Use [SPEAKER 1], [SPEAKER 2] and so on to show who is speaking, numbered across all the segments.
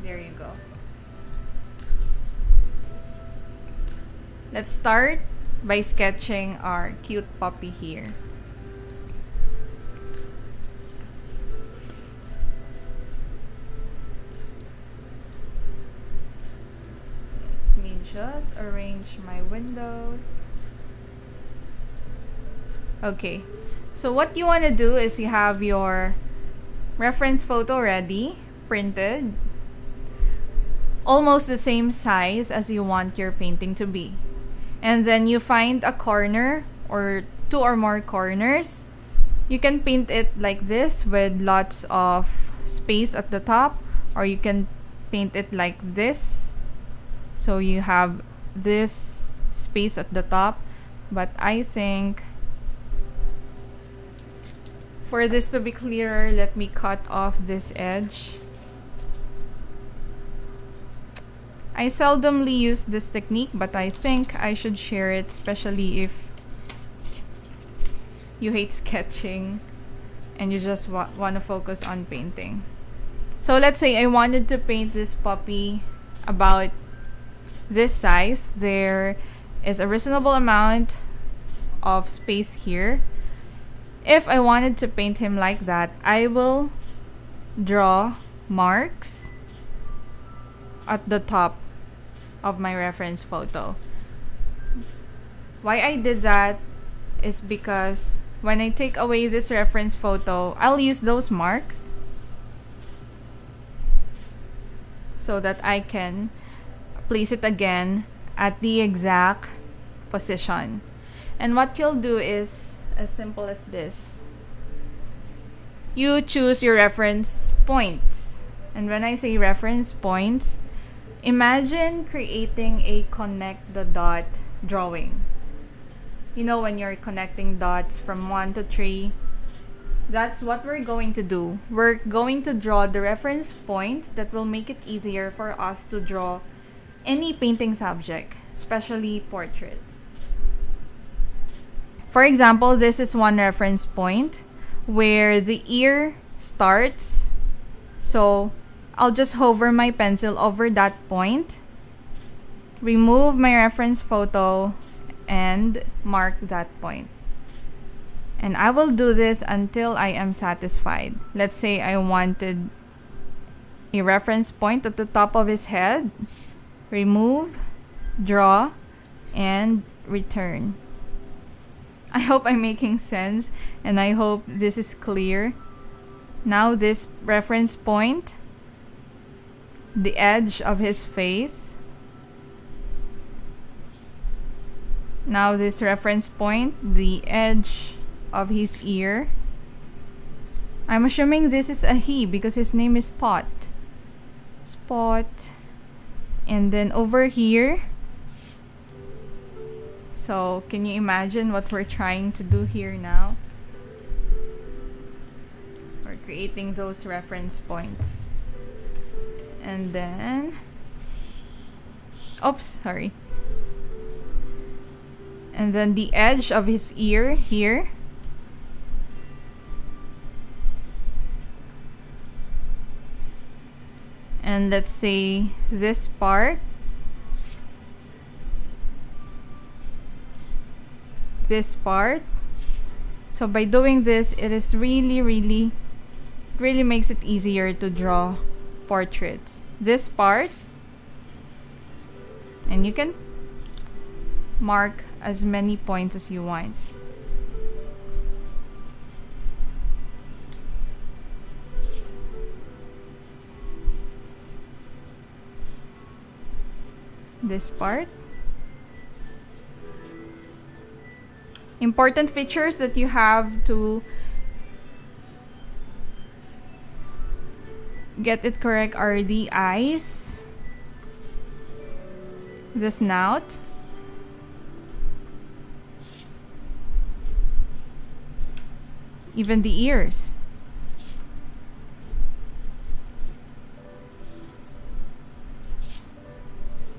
[SPEAKER 1] There you go. Let's start by sketching our cute puppy here. Let me just arrange my windows. Okay, so what you want to do is you have your reference photo ready, printed, almost the same size as you want your painting to be. And then you find a corner or two or more corners. You can paint it like this with lots of space at the top, or you can paint it like this. So you have this space at the top, but I think for this to be clearer, let me cut off this edge. I seldomly use this technique, but I think I should share it, especially if you hate sketching and you just want to focus on painting. So let's say I wanted to paint this puppy about this size. There is a reasonable amount of space here. If I wanted to paint him like that, I will draw marks at the top of my reference photo. Why I did that is because when I take away this reference photo, I'll use those marks so that I can place it again at the exact position. And what you'll do is as simple as this. You choose your reference points. And when I say reference points, imagine creating a connect the dot drawing. You know, when you're connecting dots from 1 to 3, that's what we're going to do. We're going to draw the reference points that will make it easier for us to draw any painting subject, especially portrait. For example, this is one reference point where the ear starts. So I'll just hover my pencil over that point, remove my reference photo, and mark that point. And I will do this until I am satisfied. Let's say I wanted a reference point at the top of his head. Remove, draw, and return. I hope I'm making sense, and I hope this is clear. Now this reference point, the edge of his face. Now this reference point, the edge of his ear. I'm assuming this is a he because his name is Spot. Spot. And then over here. So can you imagine what we're trying to do here now? We're creating those reference points. And then, oops, sorry. And then the edge of his ear here. And let's say this part. This part. So by doing this, it is really makes it easier to draw portraits. This part, and you can mark as many points as you want. This part. Important features that you have to get it correct are the eyes, the snout, even the ears.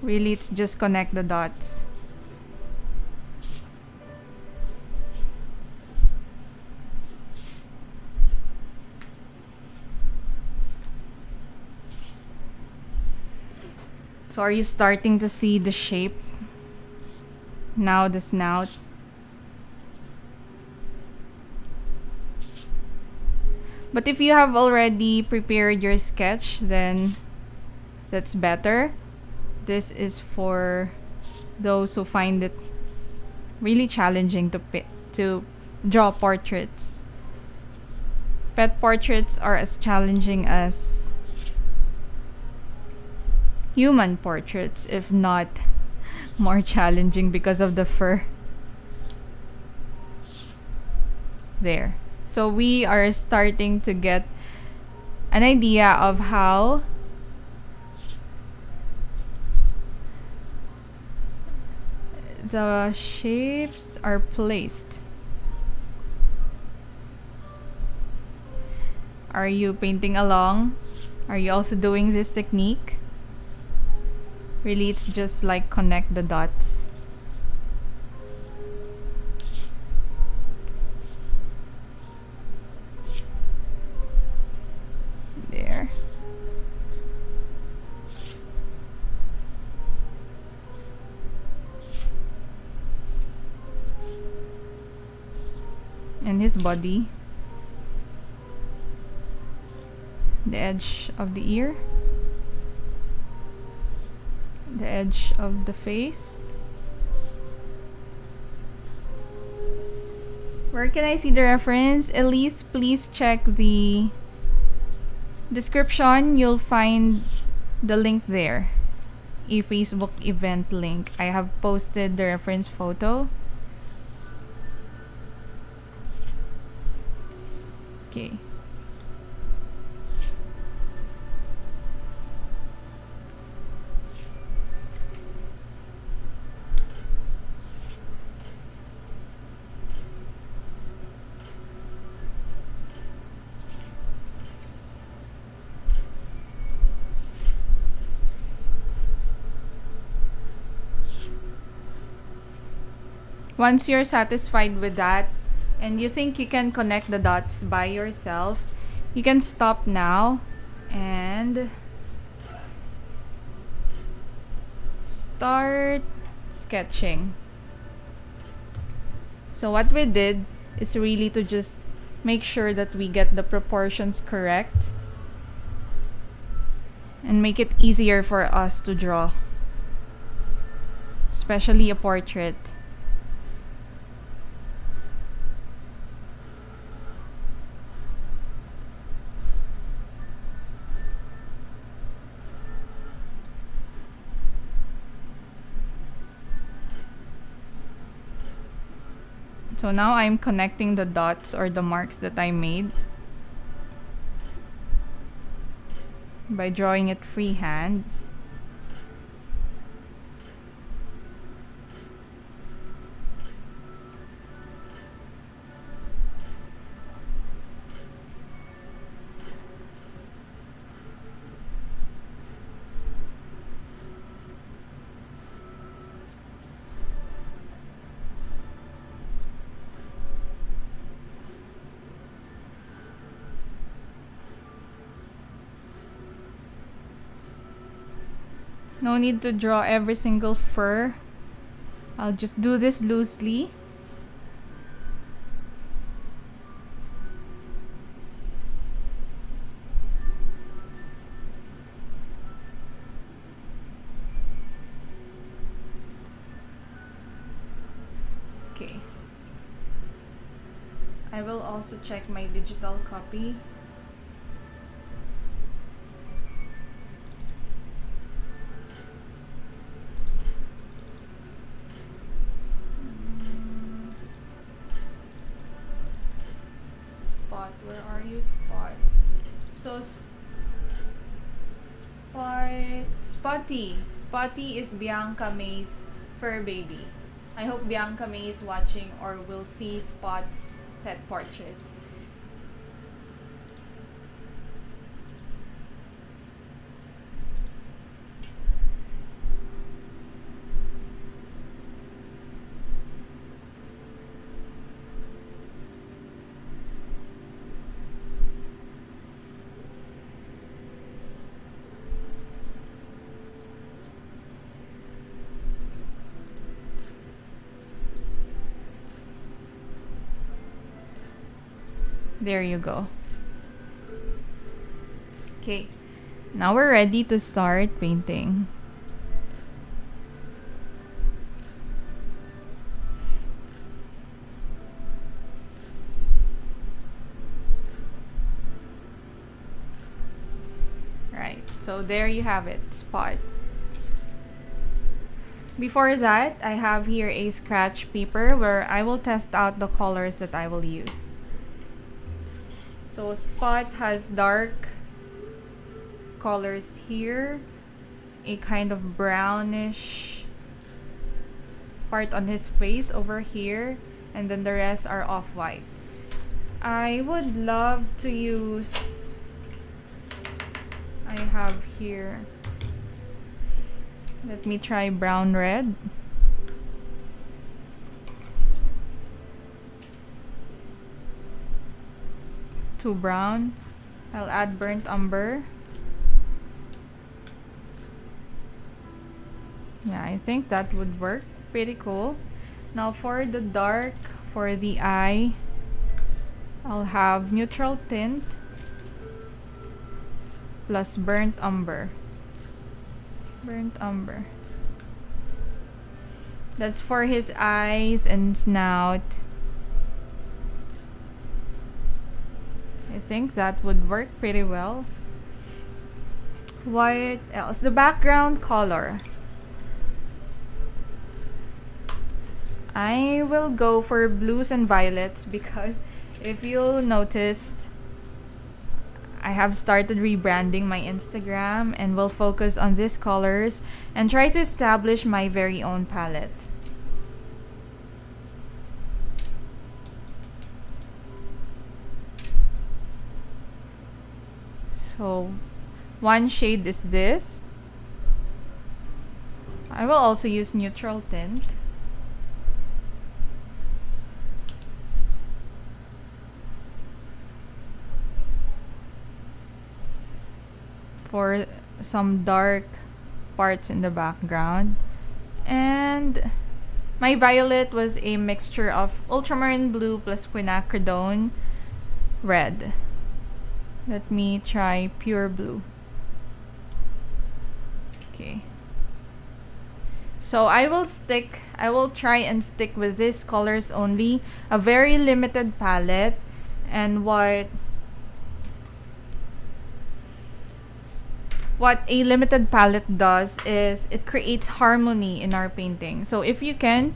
[SPEAKER 1] Really, it's just connect the dots. So are you starting to see the shape? Now the snout. But if you have already prepared your sketch, then that's better. This is for those who find it really challenging to draw portraits. Pet portraits are as challenging as human portraits, if not more challenging because of the fur. There. So we are starting to get an idea of how the shapes are placed. Are you painting along? Are you also doing this technique? Really, it's just like connect the dots. There. And his body. The edge of the ear. The edge of the face. Where can I see the reference? Elise, please check the description. You'll find the link there. A Facebook event link. I have posted the reference photo. Okay. Once you're satisfied with that and you think you can connect the dots by yourself, you can stop now and start sketching. So what we did is really to just make sure that we get the proportions correct and make it easier for us to draw, especially a portrait. So now I'm connecting the dots or the marks that I made by drawing it freehand. No need to draw every single fur. I'll just do this loosely. Okay. I will also check my digital copy. Spot, where are you, Spot? So Spotty is Bianca May's fur baby. I hope Bianca May is watching or will see Spot's pet portrait. There you go. Okay, now we're ready to start painting. Right, so there you have it, spot. Before that, I have here a scratch paper where I will test out the colors that I will use. So Spot has dark colors here, a kind of brownish part on his face over here, and then the rest are off-white. I would love to use, I have here, let me try brown red. Too brown. I'll add burnt umber. Yeah, I think that would work. Pretty cool. Now for the dark, for the eye, I'll have neutral tint plus burnt umber. Burnt umber. That's for his eyes and snout. I think that would work pretty well. What else? The background color. I will go for blues and violets because if you noticed, I have started rebranding my Instagram and will focus on these colors and try to establish my very own palette. So, one shade is this. I will also use neutral tint. For some dark parts in the background. And my violet was a mixture of ultramarine blue plus quinacridone red. Let me try pure blue. Okay. So I will try and stick with these colors only. A very limited palette. And what a limited palette does is it creates harmony in our painting. So if you can,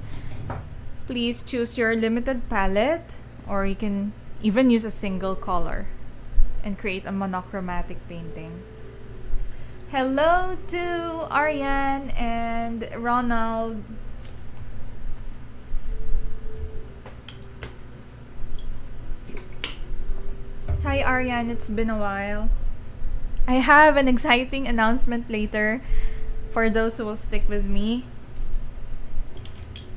[SPEAKER 1] please choose your limited palette, or you can even use a single color and create a monochromatic painting. Hello to Ariane and Ronald. Hi Ariane, it's been a while. I have an exciting announcement later for those who will stick with me.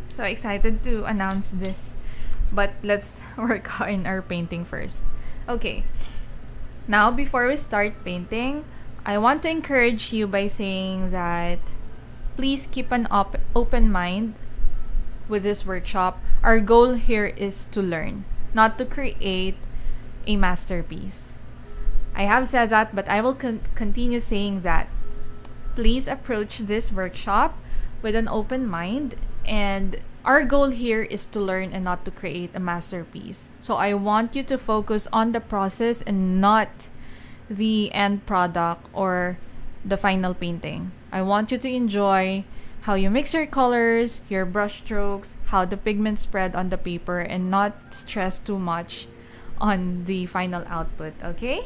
[SPEAKER 1] So excited to announce this. But let's work on our painting first. Okay. Now, before we start painting, I want to encourage you by saying that please keep an open mind with this workshop. Our goal here is to learn, not to create a masterpiece. I have said that, but I will continue saying that. Please approach this workshop with an open mind, and our goal here is to learn and not to create a masterpiece. So I want you to focus on the process and not the end product or the final painting. I want you to enjoy how you mix your colors, your brush strokes, how the pigments spread on the paper, and not stress too much on the final output, okay?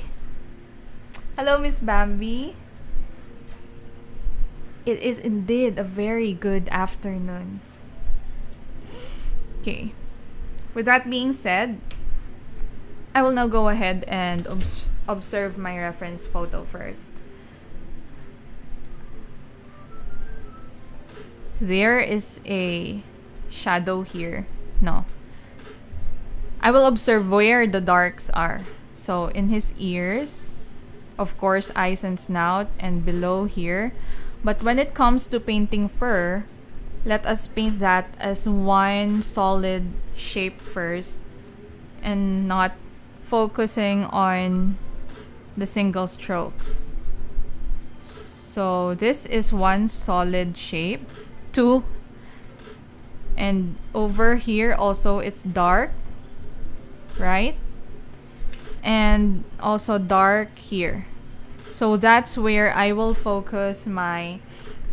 [SPEAKER 1] Hello, Miss Bambi. It is indeed a very good afternoon. Okay. With that being said, I will now go ahead and observe my reference photo first. There is a shadow here. No. I will observe where the darks are. So in his ears, of course, eyes and snout, and below here. But when it comes to painting fur, let us paint that as one solid shape first and not focusing on the single strokes. So this is one solid shape. Two. And over here also it's dark, right? And also dark here. So that's where I will focus my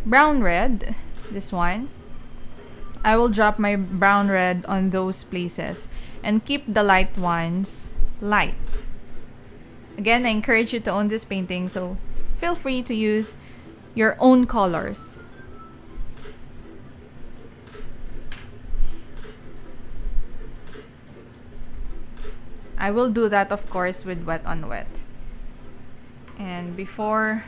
[SPEAKER 1] brown red, this one. I will drop my brown red on those places and keep the light ones light. Again, I encourage you to own this painting, so feel free to use your own colors. I will do that, of course, with wet on wet. And before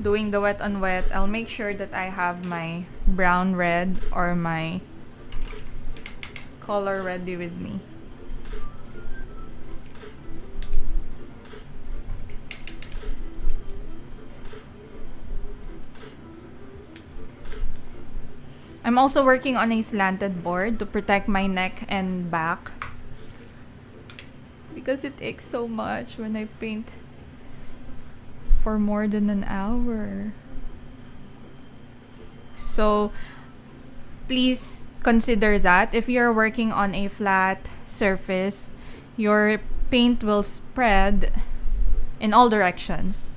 [SPEAKER 1] doing the wet on wet, I'll make sure that I have my brown red or my color ready with me. I'm also working on a slanted board to protect my neck and back because it aches so much when I paint for more than an hour. So please consider that if you're working on a flat surface, your paint will spread in all directions.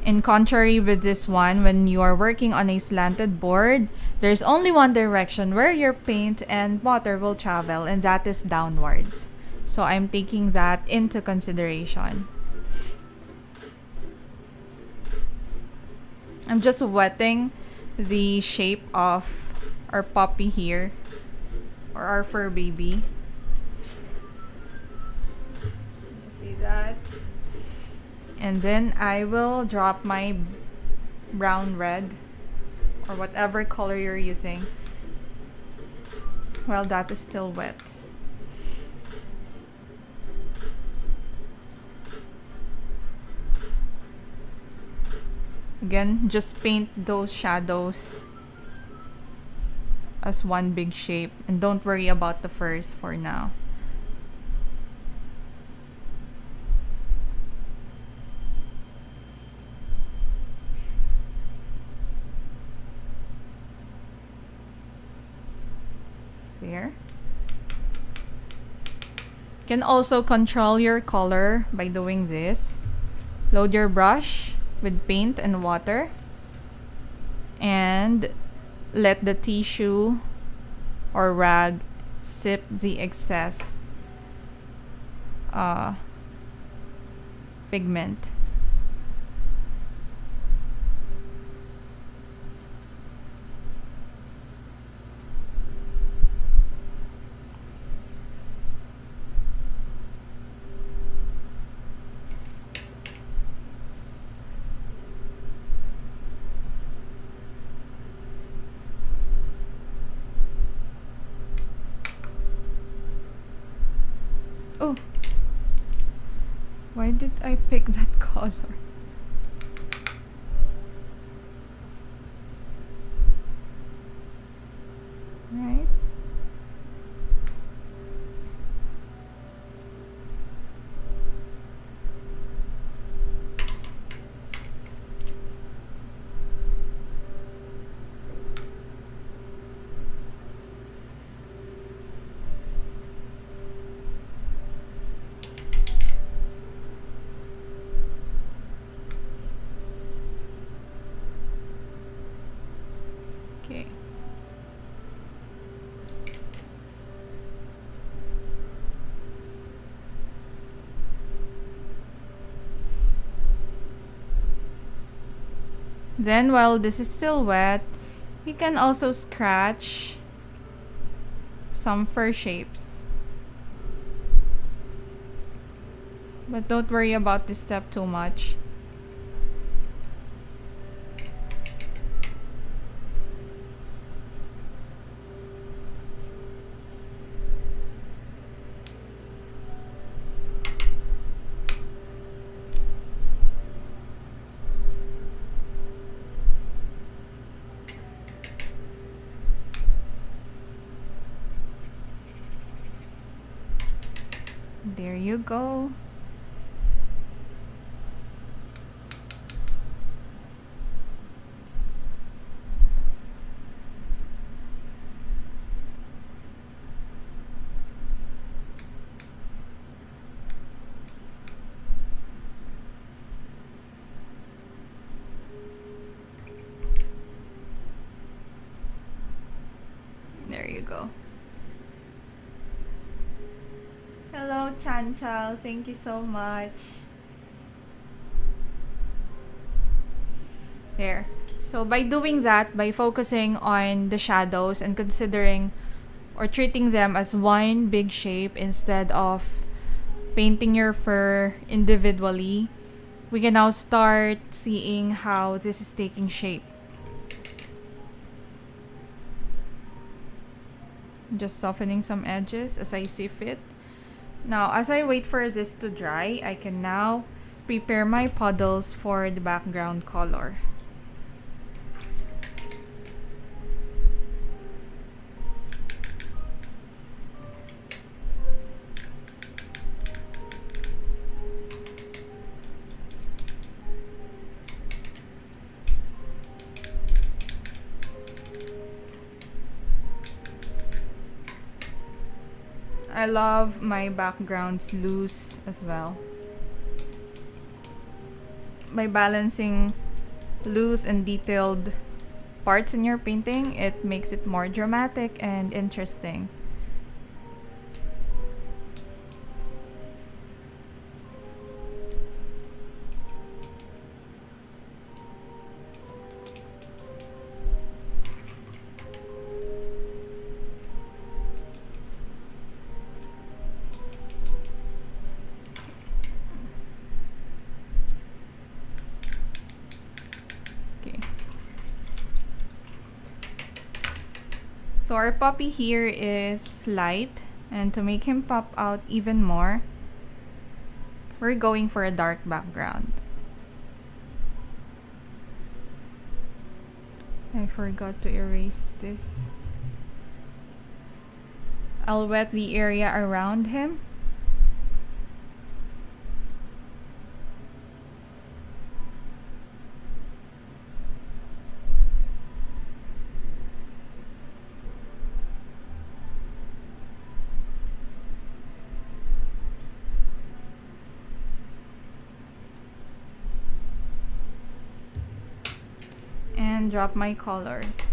[SPEAKER 1] In contrary with this one, when you are working on a slanted board, there's only one direction where your paint and water will travel, and that is downwards. So I'm taking that into consideration. I'm just wetting the shape of our puppy here, or our fur baby. You see that? And then I will drop my brown red or whatever color you're using while that is still wet. Again, just paint those shadows as one big shape and don't worry about the furs for now. There. You can also control your color by doing this. Load your brush with paint and water and let the tissue or rag sip the excess pigment. Oh, why did I pick that color? Right? Okay. Then while this is still wet, you can also scratch some fur shapes. But don't worry about this step too much. There you go. There you go. Hello, Chanchal. Thank you so much. There. So by doing that, by focusing on the shadows and considering or treating them as one big shape instead of painting your fur individually, we can now start seeing how this is taking shape. Just softening some edges as I see fit. Now, as I wait for this to dry, I can now prepare my puddles for the background color. I love my backgrounds loose as well. By balancing loose and detailed parts in your painting, it makes it more dramatic and interesting. So our puppy here is light, and to make him pop out even more, we're going for a dark background. I forgot to erase this. I'll wet the area around him. And drop my colors.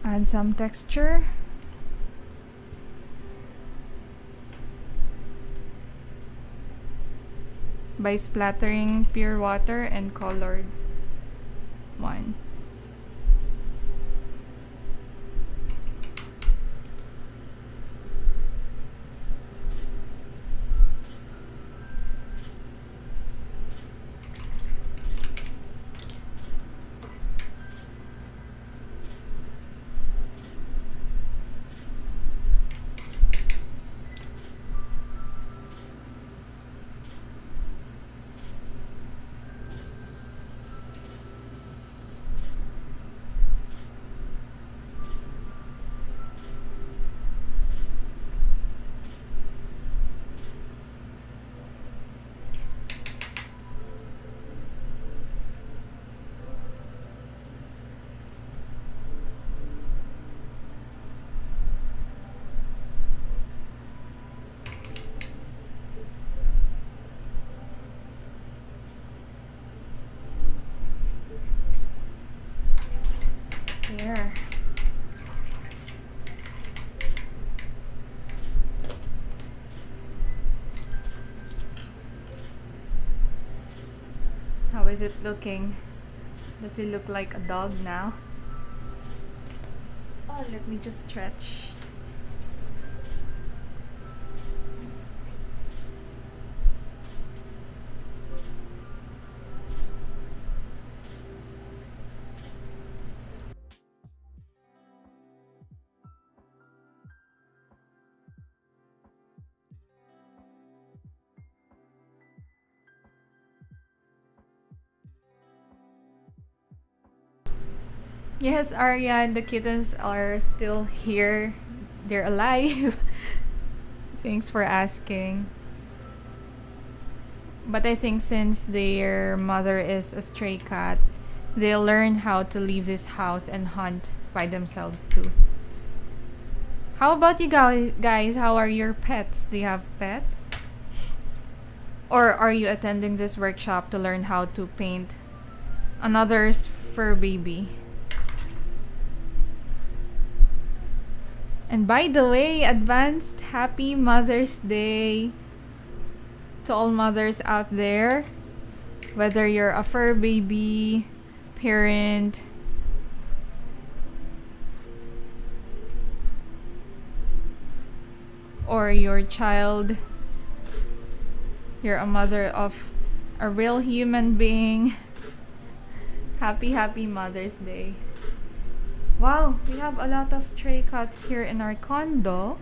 [SPEAKER 1] Add some texture. By splattering pure water and colored one. there. How is it looking? Does it look like a dog now? Oh, let me just stretch. Yes, Arya and the kittens are still here. They're alive. Thanks for asking. But I think since their mother is a stray cat, they'll learn how to leave this house and hunt by themselves too. How about you guys? How are your pets? Do you have pets? Or are you attending this workshop to learn how to paint another's fur baby? And by the way, advanced happy Mother's Day to all mothers out there. Whether you're a fur baby, parent, or your child, you're a mother of a real human being. Happy Mother's Day. Wow, we have a lot of stray cats here in our condo.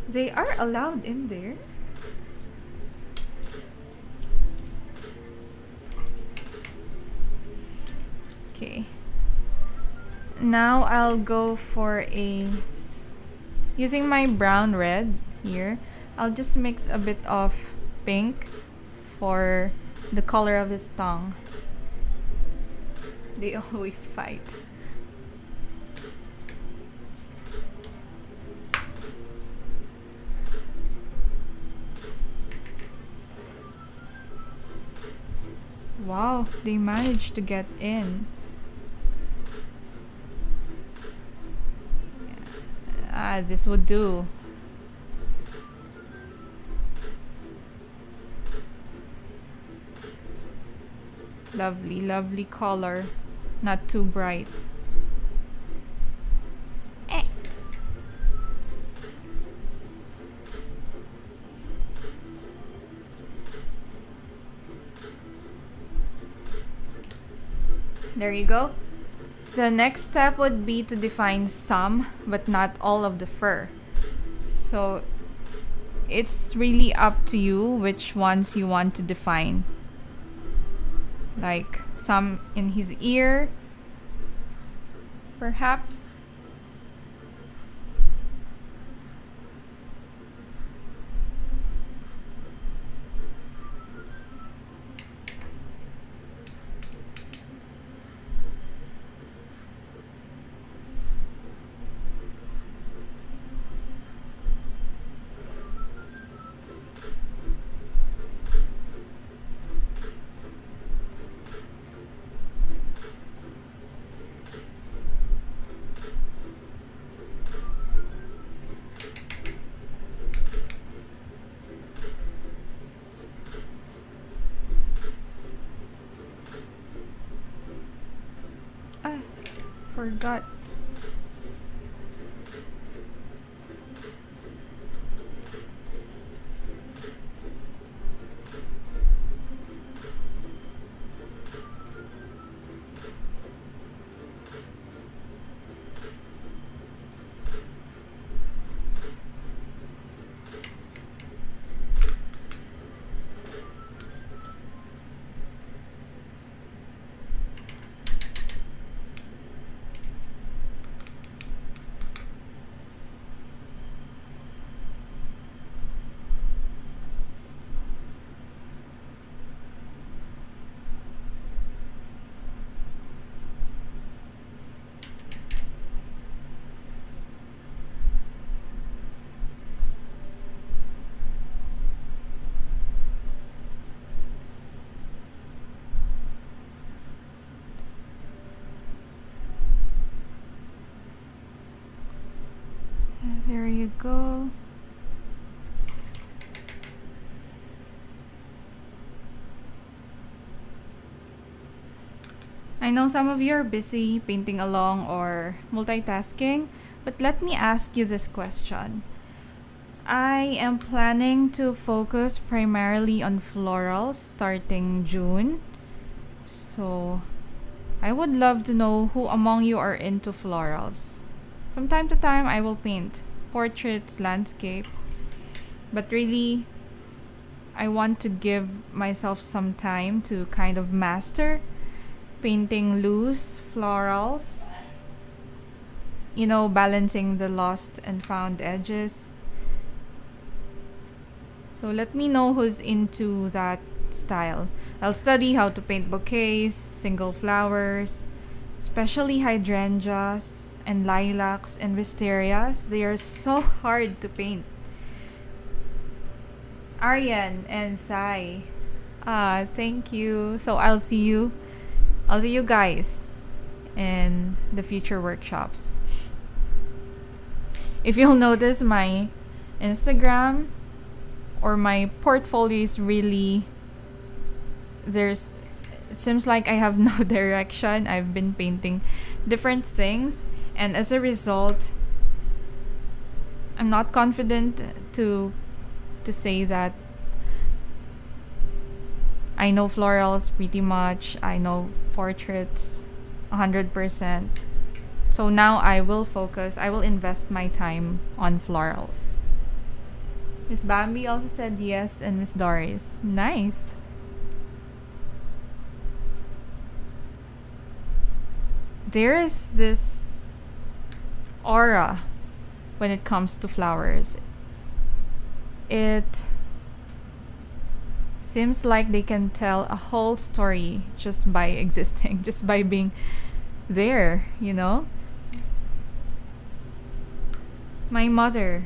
[SPEAKER 1] They are allowed in there. Okay. Now I'll go for using my brown red here. I'll just mix a bit of pink for the color of his tongue. They always fight. Wow, they managed to get in. Ah, this would do. Lovely color. Not too bright. Eh. There you go. The next step would be to define some, but not all of the fur. So it's really up to you which ones you want to define. Like some in his ear, perhaps. Forgot. There you go. I know some of you are busy painting along or multitasking, but let me ask you this question. I am planning to focus primarily on florals starting June. So, I would love to know who among you are into florals. From time to time, I will paint portraits, landscape, but really, I want to give myself some time to kind of master painting loose florals, balancing the lost and found edges. So let me know who's into that style. I'll study how to paint bouquets, single flowers, especially hydrangeas and lilacs and wisterias. They are so hard to paint. Aryan and Sai. Thank you. So I'll see you guys in the future workshops. If you'll notice, my Instagram or my portfolio is really, it seems like I have no direction. I've been painting different things, and as a result, I'm not confident to say that I know florals pretty much. I know portraits 100%. So now I will invest my time on florals. Miss Bambi also said yes, and Miss Doris. Nice. There is this aura when it comes to flowers. It seems like they can tell a whole story just by existing, just by being there, My mother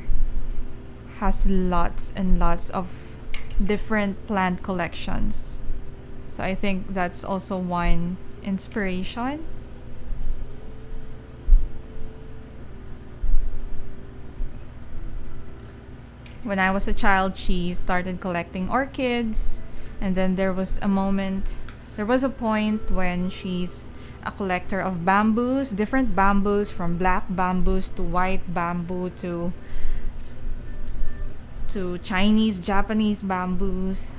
[SPEAKER 1] has lots and lots of different plant collections. So I think that's also one inspiration. When I was a child, she started collecting orchids, and then there was a point when she's a collector of bamboos, different bamboos, from black bamboos to white bamboo to Chinese, Japanese bamboos.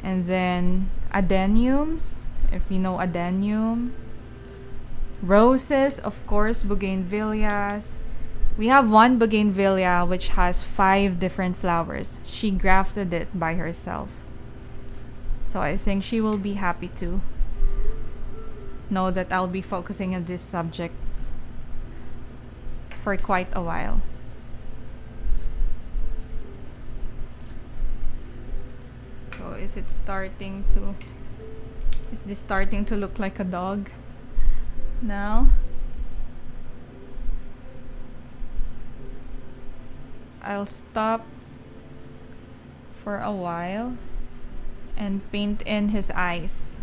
[SPEAKER 1] And then adeniums, if you know adenium. Roses, of course, bougainvilleas. We have one bougainvillea which has 5 different flowers. She grafted it by herself. So I think she will be happy to know that I'll be focusing on this subject for quite a while. So is this starting to look like a dog now? I'll stop for a while and paint in his eyes.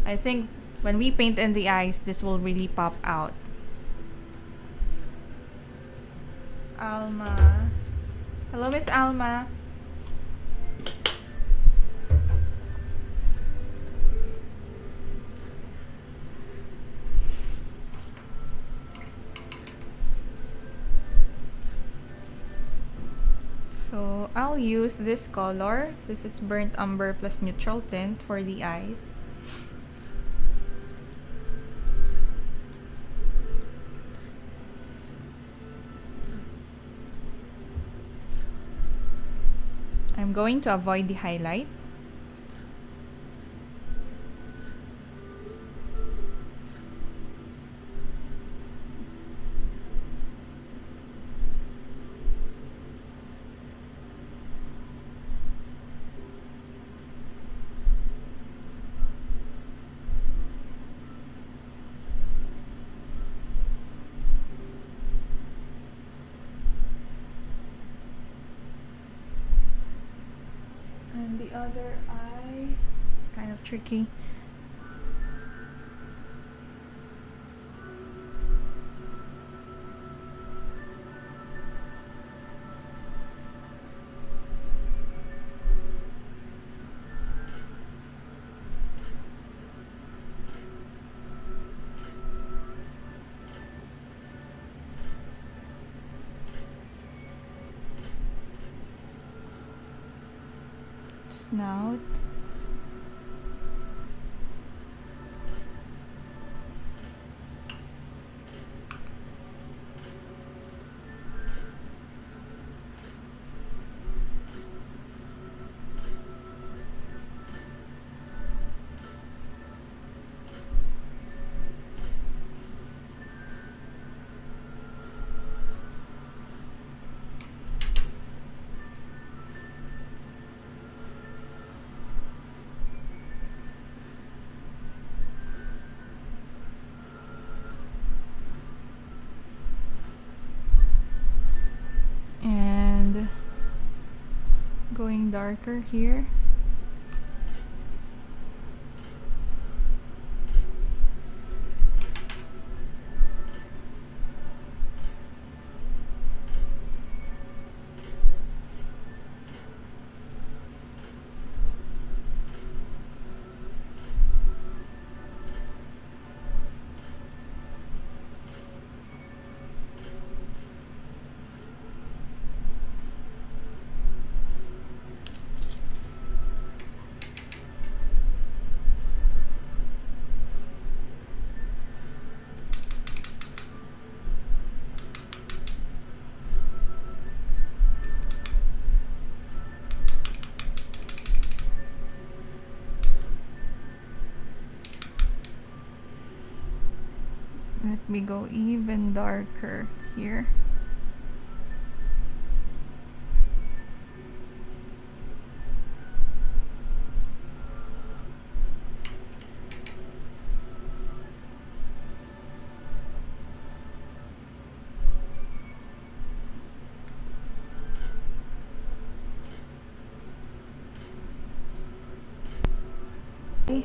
[SPEAKER 1] I think when we paint in the eyes, this will really pop out. Alma. Hello, Miss Alma. So I'll use this color. This is burnt umber plus neutral tint for the eyes. I'm going to avoid the highlight. And the other eye, it's kind of tricky. snout. And going darker here. Let me go even darker here. Okay.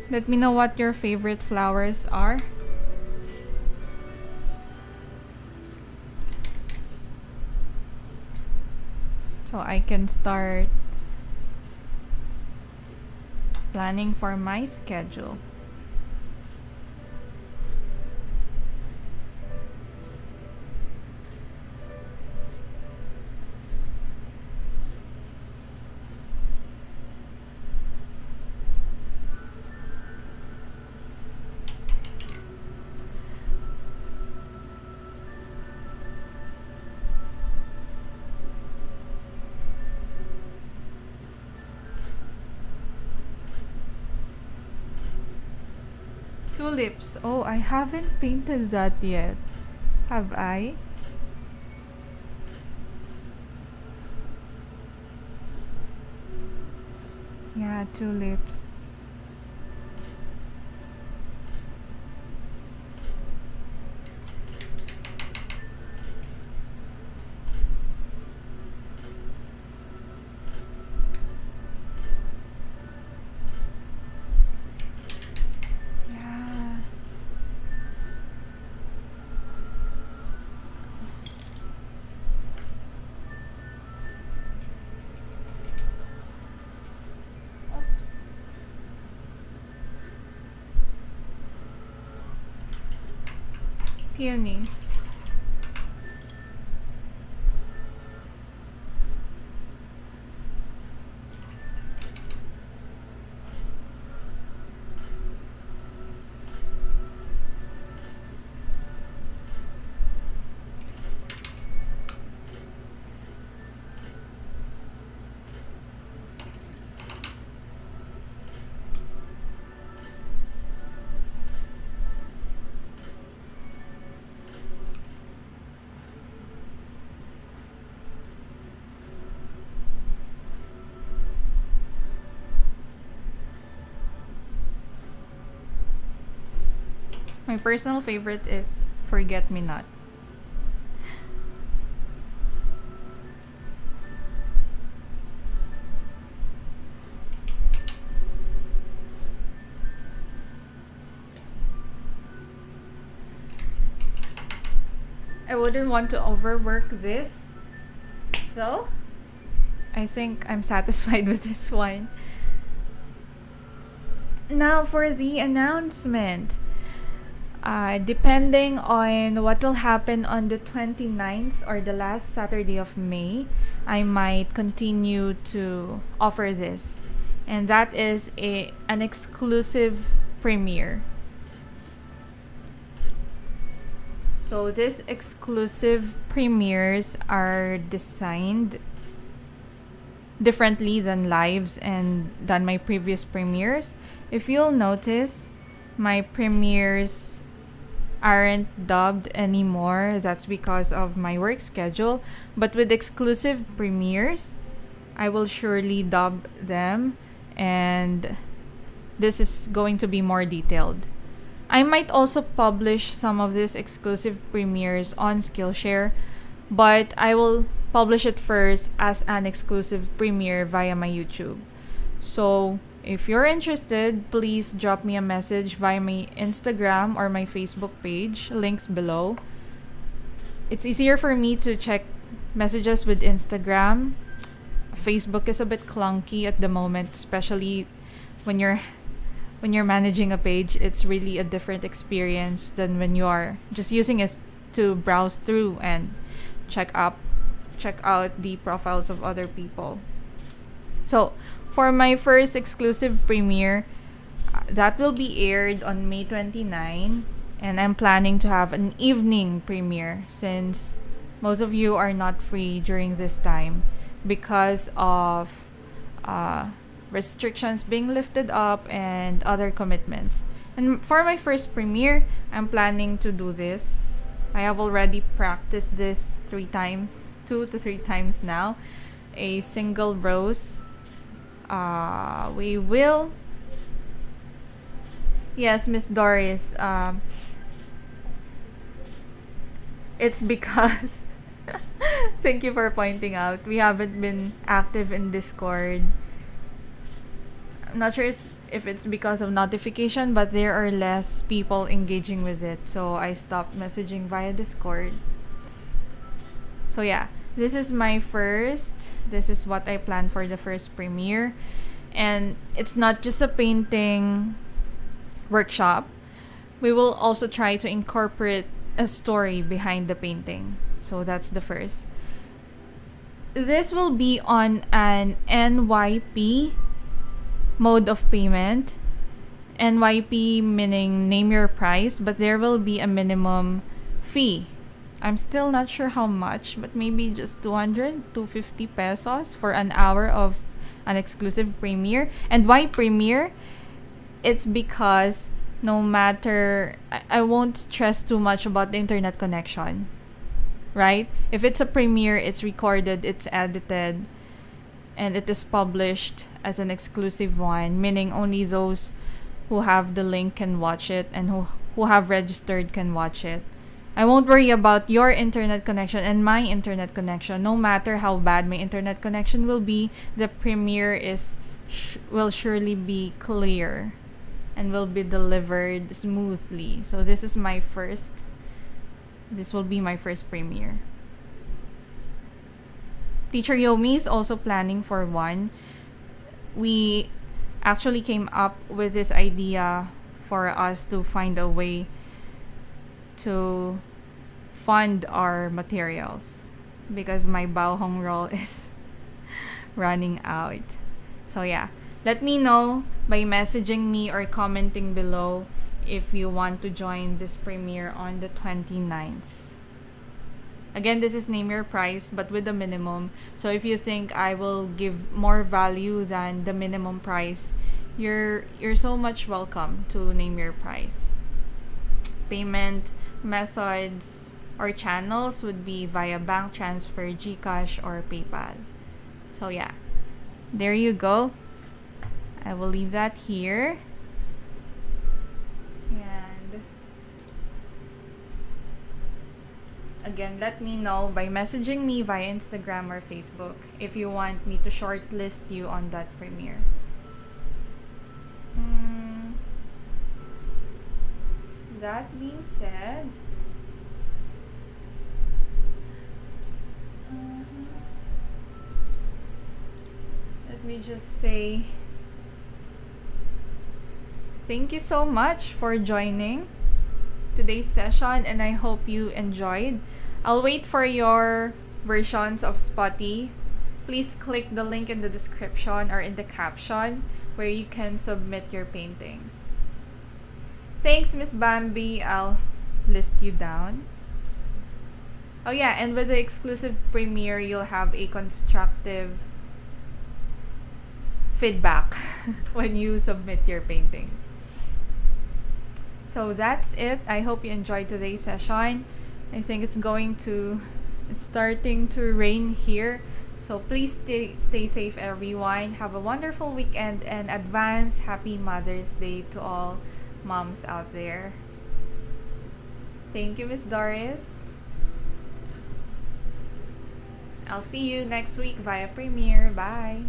[SPEAKER 1] Let me know what your favorite flowers are. So I can start planning for my schedule. Tulips. Oh, I haven't painted that yet. Have I? Yeah, tulips. Yeah. Peonies. My personal favorite is Forget Me Not. I wouldn't want to overwork this. So, I think I'm satisfied with this one. Now for the announcement. Depending on what will happen on the 29th or the last Saturday of May, I might continue to offer this. And that is an exclusive premiere. So these exclusive premieres are designed differently than lives and than my previous premieres. If you'll notice, my premieres aren't dubbed anymore. That's because of my work schedule. But with exclusive premieres, I will surely dub them, and this is going to be more detailed. I might also publish some of these exclusive premieres on Skillshare, but I will publish it first as an exclusive premiere via my YouTube. So, if you're interested, please drop me a message via my Instagram or my Facebook page, links below. It's easier for me to check messages with Instagram. Facebook is a bit clunky at the moment, especially when you're managing a page. It's really a different experience than when you are just using it to browse through and check out the profiles of other people. So, for my first exclusive premiere, that will be aired on May 29, and I'm planning to have an evening premiere since most of you are not free during this time because of restrictions being lifted up and other commitments. And for my first premiere, I'm planning to do this. I have already practiced this 2 to 3 times now. A single rose. We will. Yes, Miss Doris. It's because. Thank you for pointing out. We haven't been active in Discord. I'm not sure if it's because of notification, but there are less people engaging with it. So I stopped messaging via Discord. So yeah, this is what I plan for the first premiere. And it's not just a painting workshop. We will also try to incorporate a story behind the painting. So that's the first. This will be on an NYP mode of payment. NYP meaning name your price, but there will be a minimum fee. I'm still not sure how much, but maybe just 250 pesos for an hour of an exclusive premiere. And why premiere? It's because no matter, I won't stress too much about the internet connection, right? If it's a premiere, it's recorded, it's edited, and it is published as an exclusive one, meaning only those who have the link can watch it and who have registered can watch it. I won't worry about your internet connection and my internet connection. No matter how bad my internet connection will be, the premiere will surely be clear and will be delivered smoothly. So this will be my first premiere. Teacher Yomi is also planning for one. We actually came up with this idea for us to find a way to fund our materials because my Baohong roll is running out. So yeah, let me know by messaging me or commenting below if you want to join this premiere on the 29th. Again, this is name your price but with a minimum. So if you think I will give more value than the minimum price, you're so much welcome to name your price. Payment methods or channels would be via bank transfer, GCash, or PayPal. So yeah, there you go. I will leave that here. And again, let me know by messaging me via Instagram or Facebook if you want me to shortlist you on that premiere. That being said, Let me just say thank you so much for joining today's session, and I hope you enjoyed. I'll wait for your versions of Spotty. Please click the link in the description or in the caption where you can submit your paintings. Thanks, Miss Bambi. I'll list you down. Oh yeah, and with the exclusive premiere, you'll have a constructive feedback when you submit your paintings. So that's it. I hope you enjoyed today's session. I think it's starting to rain here. So please stay safe, everyone. Have a wonderful weekend, and advance happy Mother's Day to all moms out there. Thank you, Miss Doris. I'll see you next week via Premiere. Bye.